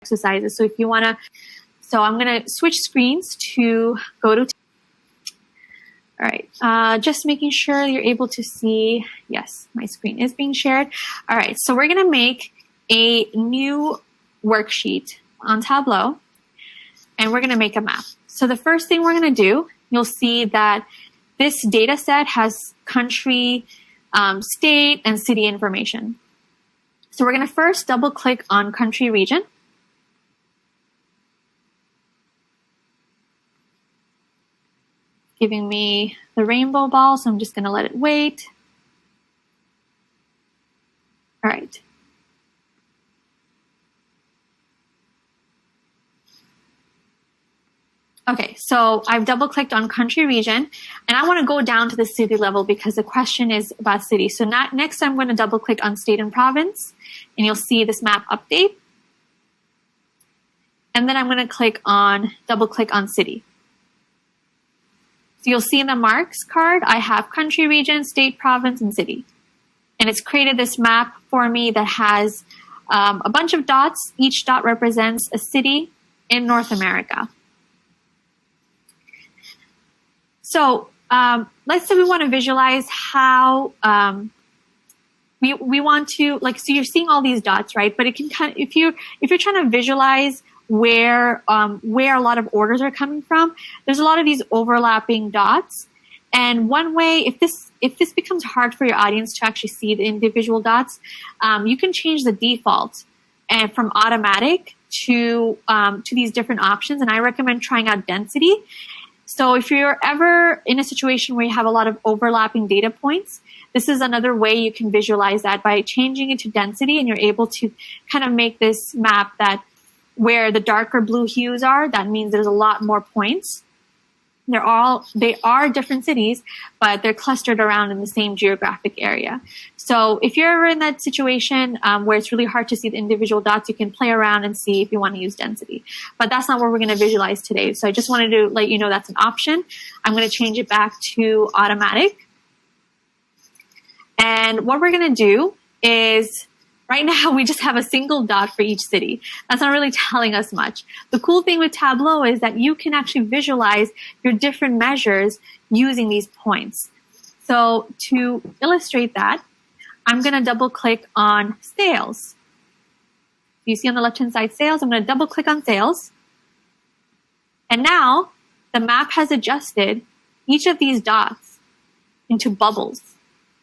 exercises. So if you want to, so I'm going to switch screens to go to, all right, just making sure you're able to see, yes, my screen is being shared. All right, so we're going to make a new worksheet on Tableau, and we're going to make a map. So the first thing we're going to do, you'll see that this data set has country, state, and city information. So we're going to first double click on country region. Giving me the rainbow ball, so I'm just going to let it wait. All right. Okay, so I've double clicked on country region, and I want to go down to the city level because the question is about city. So next I'm going to double click on state and province, and you'll see this map update. And then I'm going to double click on city. So you'll see in the marks card, I have country, region, state, province, and city. And it's created this map for me that has a bunch of dots. Each dot represents a city in North America. So let's say we want to visualize how we want to, like, so you're seeing all these dots, right? But it can kind of, if you're trying to visualize where a lot of orders are coming from, there's a lot of these overlapping dots. And one way, if this becomes hard for your audience to actually see the individual dots, you can change the default and from automatic to these different options. And I recommend trying out density. So if you're ever in a situation where you have a lot of overlapping data points, this is another way you can visualize that by changing it to density, and you're able to kind of make this map that where the darker blue hues are, that means there's a lot more points. They are different cities, but they're clustered around in the same geographic area. So if you're ever in that situation where it's really hard to see the individual dots, you can play around and see if you want to use density. But that's not what we're going to visualize today. So I just wanted to let you know that's an option. I'm going to change it back to automatic. And what we're going to do is, right now, we just have a single dot for each city. That's not really telling us much. The cool thing with Tableau is that you can actually visualize your different measures using these points. So to illustrate that, I'm going to double click on sales. You see on the left-hand side sales, I'm going to double click on sales. And now the map has adjusted each of these dots into bubbles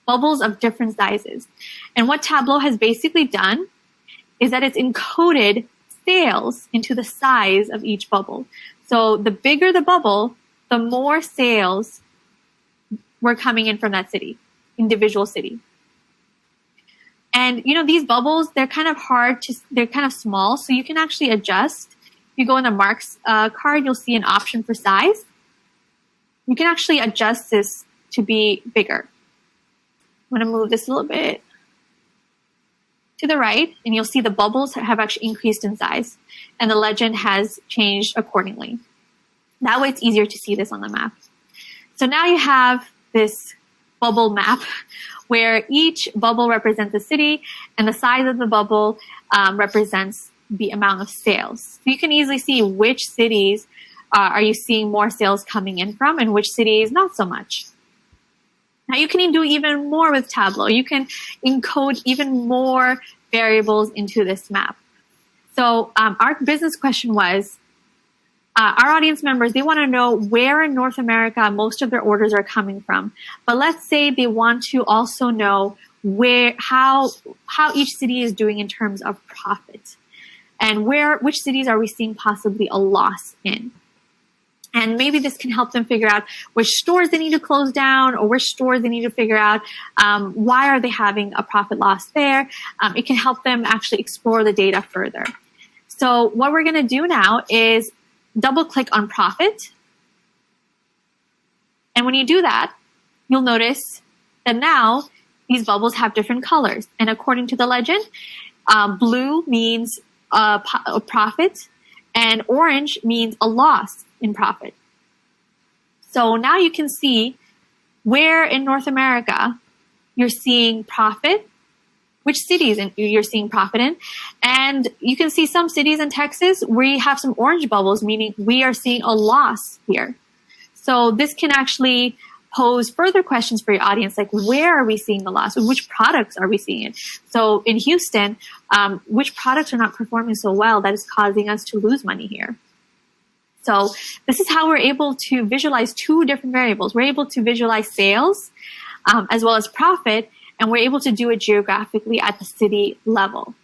of different sizes. And what Tableau has basically done is that it's encoded sales into the size of each bubble. So the bigger the bubble, the more sales were coming in from that city, individual city. And, you know, these bubbles, they're kind of small, so you can actually adjust. If you go in the marks card, you'll see an option for size. You can actually adjust this to be bigger. I'm going to move this a little bit to the right, and you'll see the bubbles have actually increased in size, and the legend has changed accordingly. That way it's easier to see this on the map. So now you have this bubble map where each bubble represents a city, and the size of the bubble represents the amount of sales. So you can easily see which cities are you seeing more sales coming in from, and which cities not so much. Now you can do even more with Tableau. You can encode even more variables into this map. So our business question was, our audience members, they want to know where in North America most of their orders are coming from. But let's say they want to also know how each city is doing in terms of profit, and which cities are we seeing possibly a loss in. And maybe this can help them figure out which stores they need to close down, or which stores they need to figure out why are they having a profit loss there. It can help them actually explore the data further. So what we're going to do now is double click on profit. And when you do that, you'll notice that now these bubbles have different colors. And according to the legend, blue means a profit, and orange means a loss in profit. So now you can see where in North America you're seeing profit which cities you're seeing profit in. And you can see some cities in Texas where you have some orange bubbles, meaning we are seeing a loss here. So this can actually pose further questions for your audience, like where are we seeing the loss? Which products are we seeing it? So in Houston, which products are not performing so well that is causing us to lose money here? So this is how we're able to visualize two different variables. We're able to visualize sales as well as profit, and we're able to do it geographically at the city level.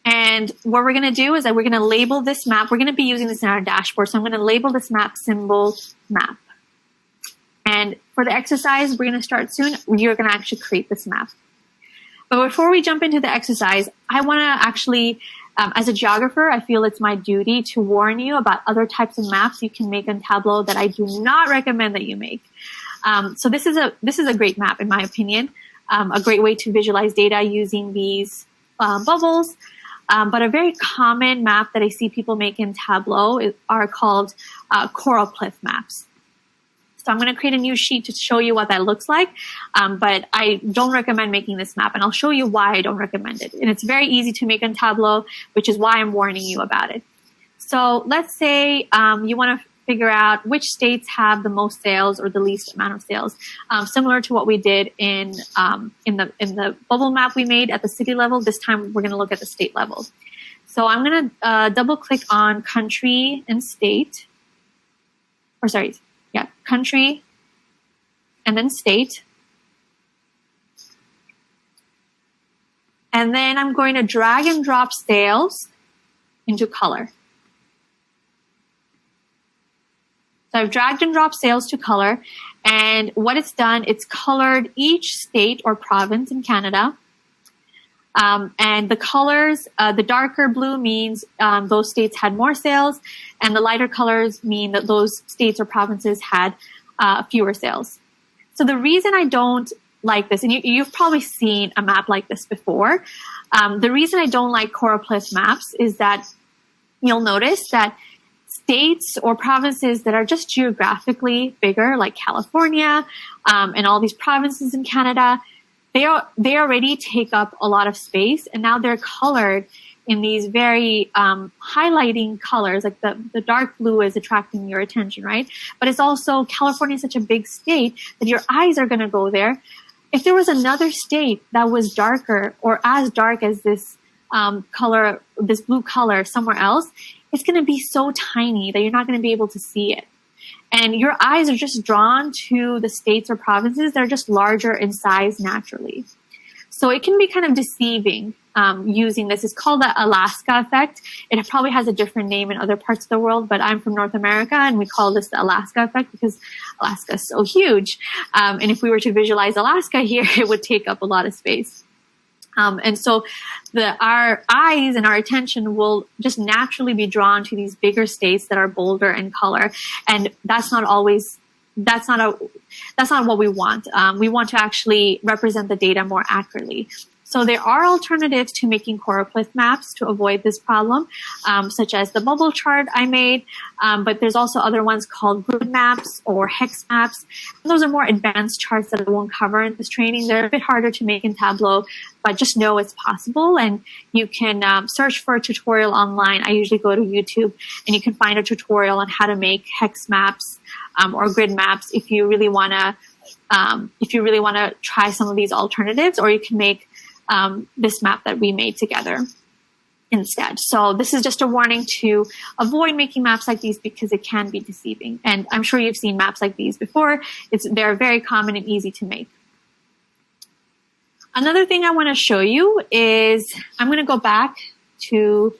And what we're going to do is that we're going to label this map. We're going to be using this in our dashboard. So I'm going to label this map symbol map. And for the exercise, we're going to start soon. You're going to actually create this map. But before we jump into the exercise, I want to actually, as a geographer, I feel it's my duty to warn you about other types of maps you can make on Tableau that I do not recommend that you make. So this is a great map, in my opinion, a great way to visualize data using these bubbles. But a very common map that I see people make in Tableau are called coral cliff maps. So I'm going to create a new sheet to show you what that looks like. But I don't recommend making this map, and I'll show you why I don't recommend it. And it's very easy to make in Tableau, which is why I'm warning you about it. So let's say you want to figure out which states have the most sales or the least amount of sales, similar to what we did in the bubble map we made at the city level. This time we're going to look at the state level. So I'm going to double click on country and state, or sorry, yeah, country and then state. And then I'm going to drag and drop sales into color. So I've dragged and dropped sales to color, and what it's done, it's colored each state or province in Canada. And the colors, the darker blue means those states had more sales, and the lighter colors mean that those states or provinces had fewer sales. So the reason I don't like this, and you've probably seen a map like this before, the reason I don't like coral cliff maps is that you'll notice that states or provinces that are just geographically bigger, like California and all these provinces in Canada, they already take up a lot of space, and now they're colored in these very highlighting colors, like the dark blue is attracting your attention, right? But it's also, California is such a big state that your eyes are going to go there. If there was another state that was darker or as dark as this color, this blue color somewhere else, it's going to be so tiny that you're not going to be able to see it. And your eyes are just drawn to the states or provinces that are just larger in size naturally. So it can be kind of deceiving using this. It's called the Alaska effect. It probably has a different name in other parts of the world, but I'm from North America, and we call this the Alaska effect because Alaska is so huge. And if we were to visualize Alaska here, it would take up a lot of space. And so our eyes and our attention will just naturally be drawn to these bigger states that are bolder in color. And that's not what we want. We want to actually represent the data more accurately. So there are alternatives to making coral cliff maps to avoid this problem, such as the bubble chart I made, but there's also other ones called grid maps or hex maps. And those are more advanced charts that I won't cover in this training. They're a bit harder to make in Tableau, but just know it's possible, and you can search for a tutorial online. I usually go to YouTube, and you can find a tutorial on how to make hex maps or grid maps if you really want to try some of these alternatives, or you can make this map that we made together instead. So this is just a warning to avoid making maps like these because it can be deceiving. And I'm sure you've seen maps like these before. They're very common and easy to make. Another thing I want to show you is I'm going to go back to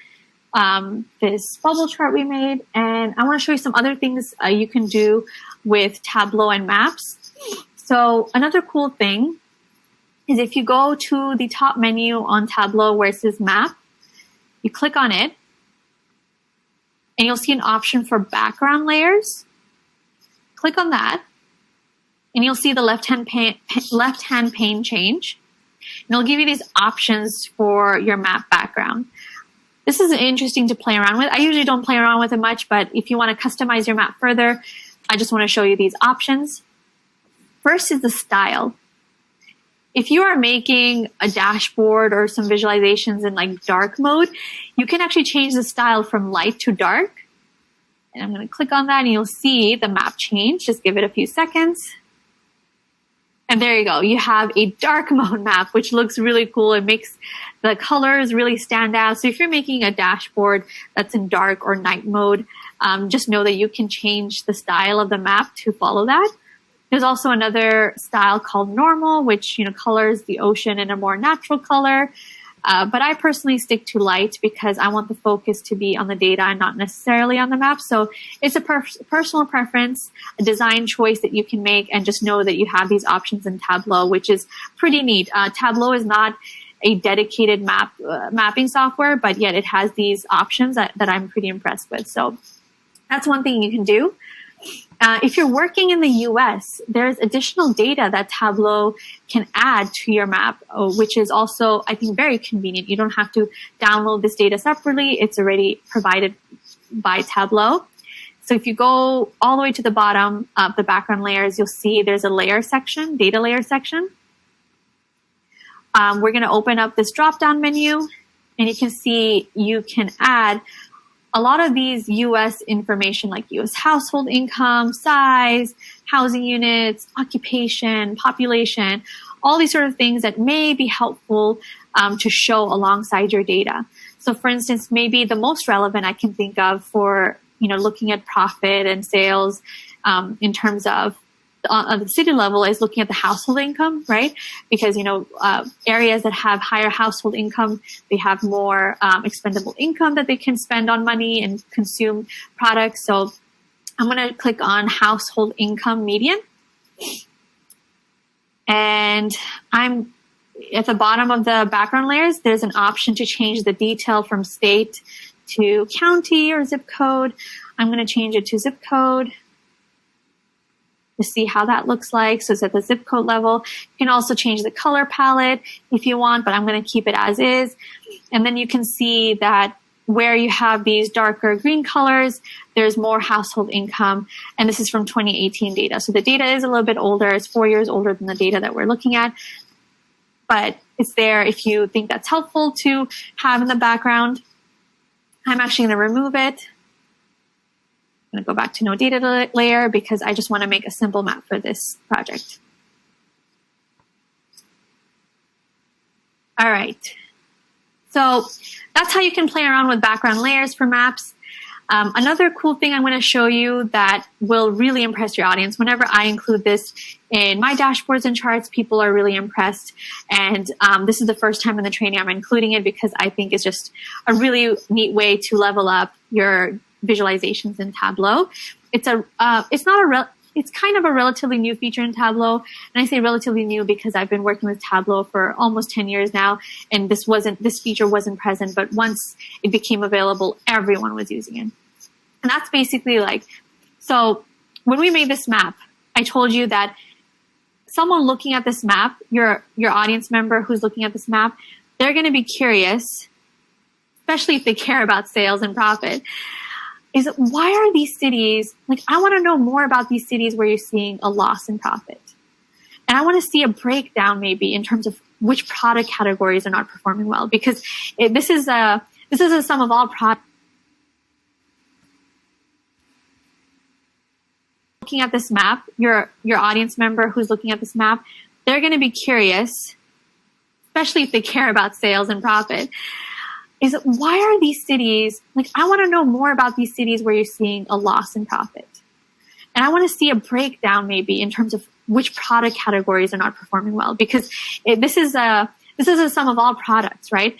this bubble chart we made, and I want to show you some other things you can do with Tableau and maps. So another cool thing is if you go to the top menu on Tableau where it says map, you click on it, and you'll see an option for background layers. Click on that, and you'll see the left-hand pane change. And it'll give you these options for your map background. This is interesting to play around with. I usually don't play around with it much, but if you want to customize your map further, I just want to show you these options. First is the style. If you are making a dashboard or some visualizations in like dark mode, you can actually change the style from light to dark. And I'm going to click on that and you'll see the map change. Just give it a few seconds. And there you go. You have a dark mode map, which looks really cool. It makes the colors really stand out. So if you're making a dashboard that's in dark or night mode, just know that you can change the style of the map to follow that. There's also another style called normal, which, colors the ocean in a more natural color. But I personally stick to light because I want the focus to be on the data and not necessarily on the map. So it's a personal preference, a design choice that you can make, and just know that you have these options in Tableau, which is pretty neat. Tableau is not a dedicated mapping software, but yet it has these options that I'm pretty impressed with. So that's one thing you can do. If you're working in the US, there's additional data that Tableau can add to your map, which is also, I think, very convenient. You don't have to download this data separately. It's already provided by Tableau. So if you go all the way to the bottom of the background layers, you'll see there's a layer section, data layer section. We're going to open up this drop-down menu, and you can see you can add a lot of these US information like US household income, size, housing units, occupation, population, all these sort of things that may be helpful to show alongside your data. So for instance, maybe the most relevant I can think of for, looking at profit and sales in terms of on the city level is looking at the household income, right? Because, areas that have higher household income, they have more expendable income that they can spend on money and consume products. So I'm going to click on household income median. And I'm at the bottom of the background layers, there's an option to change the detail from state to county or zip code. I'm going to change it to zip code to see how that looks like. So it's at the zip code level. You can also change the color palette if you want, but I'm going to keep it as is. And then you can see that where you have these darker green colors, there's more household income. And this is from 2018 data. So the data is a little bit older. It's 4 years older than the data that we're looking at. But it's there if you think that's helpful to have in the background. I'm actually going to remove it. I'm going to go back to no data layer because I just want to make a simple map for this project. All right. So that's how you can play around with background layers for maps. Another cool thing I'm going to show you that will really impress your audience. Whenever I include this in my dashboards and charts, people are really impressed. And this is the first time in the training I'm including it because I think it's just a really neat way to level up your visualizations in Tableau. It's kind of a relatively new feature in Tableau. And I say relatively new because I've been working with Tableau for almost 10 years now. And this feature wasn't present, but once it became available, everyone was using it. And that's basically so when we made this map, I told you that someone looking at this map, your audience member who's looking at this map, they're going to be curious, especially if they care about sales and profit, is why are these cities, I want to know more about these cities where you're seeing a loss in profit. And I want to see a breakdown maybe in terms of which product categories are not performing well, because this is a sum of all products. Looking at this map, your audience member who's looking at this map, they're going to be curious, especially if they care about sales and profit, is why are these cities, I want to know more about these cities where you're seeing a loss in profit. And I want to see a breakdown maybe in terms of which product categories are not performing well, because this is a sum of all products, right?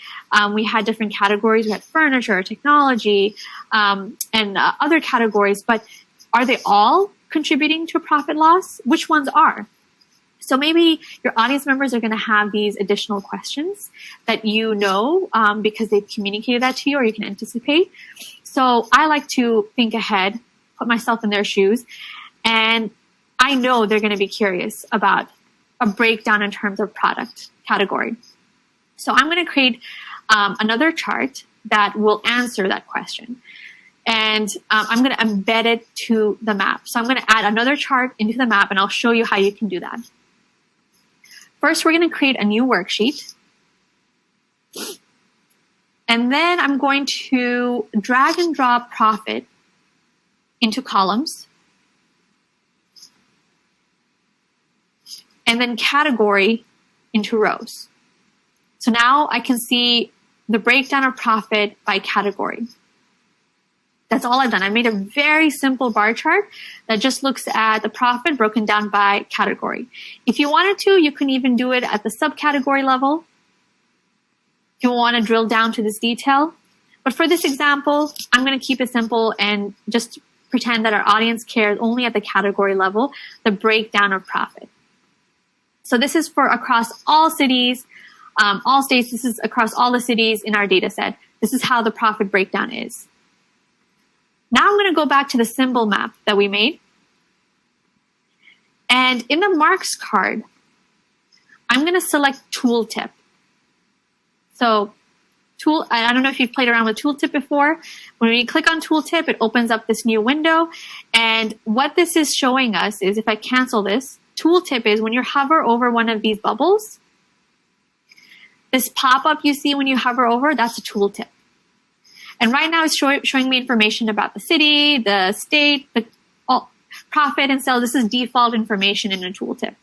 We had different categories. We had furniture, technology, and other categories, but are they all contributing to a profit loss? Which ones are? So maybe your audience members are going to have these additional questions that because they've communicated that to you or you can anticipate. So I like to think ahead, put myself in their shoes, and I know they're going to be curious about a breakdown in terms of product category. So I'm going to create another chart that will answer that question. and I'm going to embed it to the map. So I'm going to add another chart into the map, and I'll show you how you can do that. First, we're going to create a new worksheet. And then I'm going to drag and drop profit into columns. And then category into rows. So now I can see the breakdown of profit by category. That's all I've done. I made a very simple bar chart that just looks at the profit broken down by category. If you wanted to, you can even do it at the subcategory level if you want to drill down to this detail. But for this example, I'm going to keep it simple and just pretend that our audience cares only at the category level, the breakdown of profit. So this is for across all cities, all states. This is across all the cities in our data set. This is how the profit breakdown is. Now I'm going to go back to the symbol map that we made. And in the marks card, I'm going to select Tooltip. So I don't know if you've played around with Tooltip before. When we click on Tooltip, it opens up this new window. And what this is showing us is, if I cancel this, Tooltip is when you hover over one of these bubbles, this pop-up you see when you hover over, that's a tooltip. And right now it's showing me information about the city, the state, the profit and sales. This is default information in a tooltip.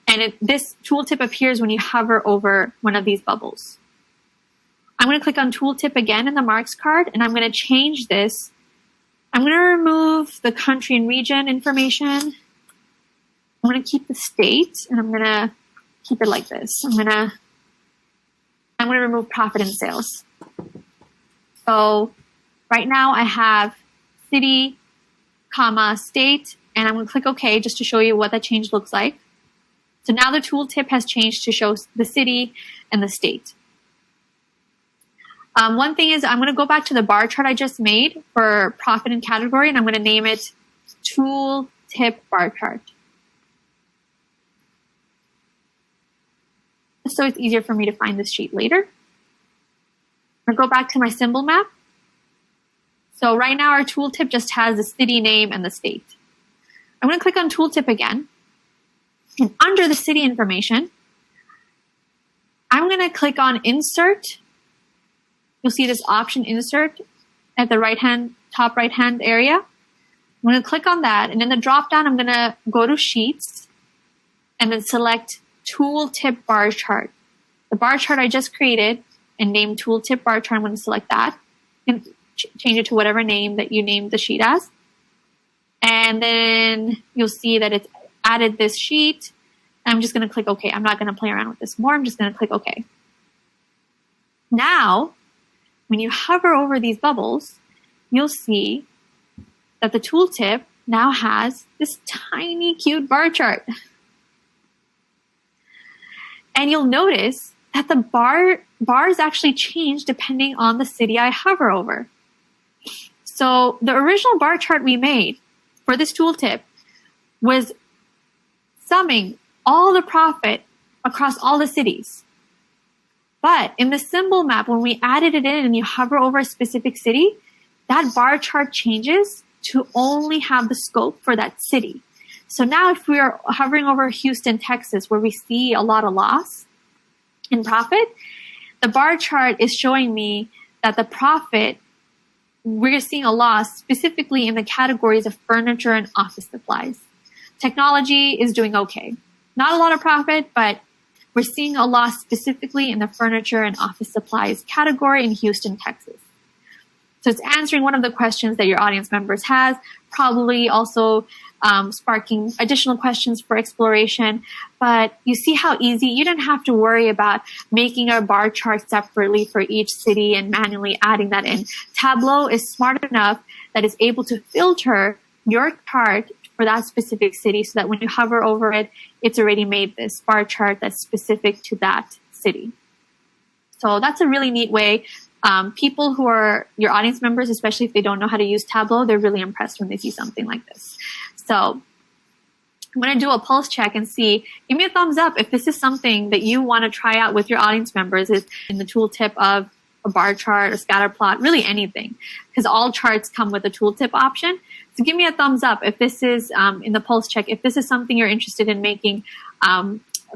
And this tooltip appears when you hover over one of these bubbles. I'm going to click on Tooltip again in the marks card, and I'm going to change this. I'm going to remove the country and region information. I'm going to keep the state, and I'm going to keep it like this. I'm going to remove profit and sales. So right now I have city, comma, state, and I'm going to click OK just to show you what that change looks like. So now the tooltip has changed to show the city and the state. One thing is I'm going to go back to the bar chart I just made for profit and category, and I'm going to name it Tooltip Bar Chart. So it's easier for me to find this sheet later. I'll go back to my symbol map. So right now our tooltip just has the city name and the state. I'm going to click on Tooltip again. And under the city information, I'm going to click on Insert. You'll see this option Insert at the top right-hand area. I'm going to click on that. And in the drop-down, I'm going to go to Sheets and then select Tooltip Bar Chart. The bar chart I just created and named Tooltip Bar Chart, I'm going to select that and change it to whatever name that you named the sheet as. And then you'll see that it's added this sheet. I'm just going to click OK. I'm not going to play around with this more. I'm just going to click OK. Now, when you hover over these bubbles, you'll see that the tooltip now has this tiny, cute bar chart. And you'll notice that the bars actually change depending on the city I hover over. So the original bar chart we made for this tooltip was summing all the profit across all the cities. But in the symbol map, when we added it in and you hover over a specific city, that bar chart changes to only have the scope for that city. So now if we are hovering over Houston, Texas, where we see a lot of loss in profit, the bar chart is showing me that the profit, we're seeing a loss specifically in the categories of furniture and office supplies. Technology is doing okay. Not a lot of profit, but we're seeing a loss specifically in the furniture and office supplies category in Houston, Texas. So it's answering one of the questions that your audience members has, probably also sparking additional questions for exploration. But you see how easy, you don't have to worry about making a bar chart separately for each city and manually adding that in. Tableau is smart enough that it's able to filter your chart for that specific city so that when you hover over it, it's already made this bar chart that's specific to that city. So that's a really neat way. People who are your audience members, especially if they don't know how to use Tableau, they're really impressed when they see something like this. So I'm going to do a pulse check and see, give me a thumbs up if this is something that you want to try out with your audience members is in the tooltip of a bar chart, a scatter plot, really anything, because all charts come with a tooltip option. So give me a thumbs up if this is in the pulse check, if this is something you're interested in making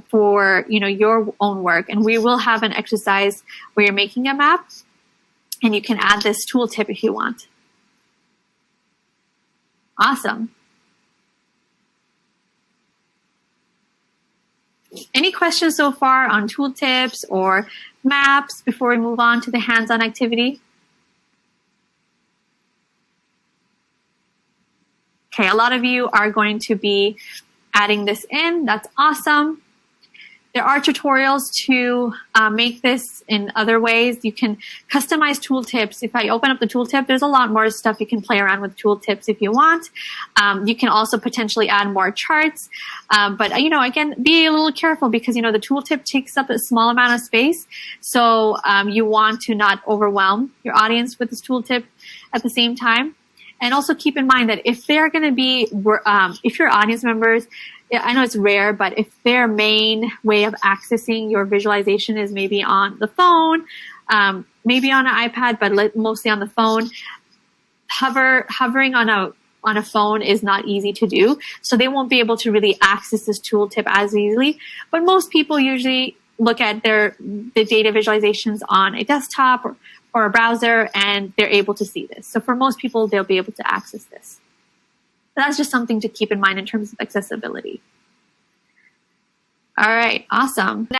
for your own work. And we will have an exercise where you're making a map, and you can add this tooltip if you want. Awesome. Any questions so far on tooltips or maps before we move on to the hands-on activity? Okay, a lot of you are going to be adding this in. That's awesome. There are tutorials to make this in other ways. You can customize tooltips. If I open up the tooltip, there's a lot more stuff you can play around with tooltips if you want. You can also potentially add more charts. But, again, be a little careful because, the tooltip takes up a small amount of space. So you want to not overwhelm your audience with this tooltip at the same time. And also keep in mind that if they're going to be, if your audience members, I know it's rare, but if their main way of accessing your visualization is maybe on the phone, maybe on an iPad, but mostly on the phone, hovering on a phone is not easy to do. So they won't be able to really access this tooltip as easily. But most people usually look at the data visualizations on a desktop or a browser, and they're able to see this. So for most people, they'll be able to access this. That's just something to keep in mind in terms of accessibility. All right, awesome.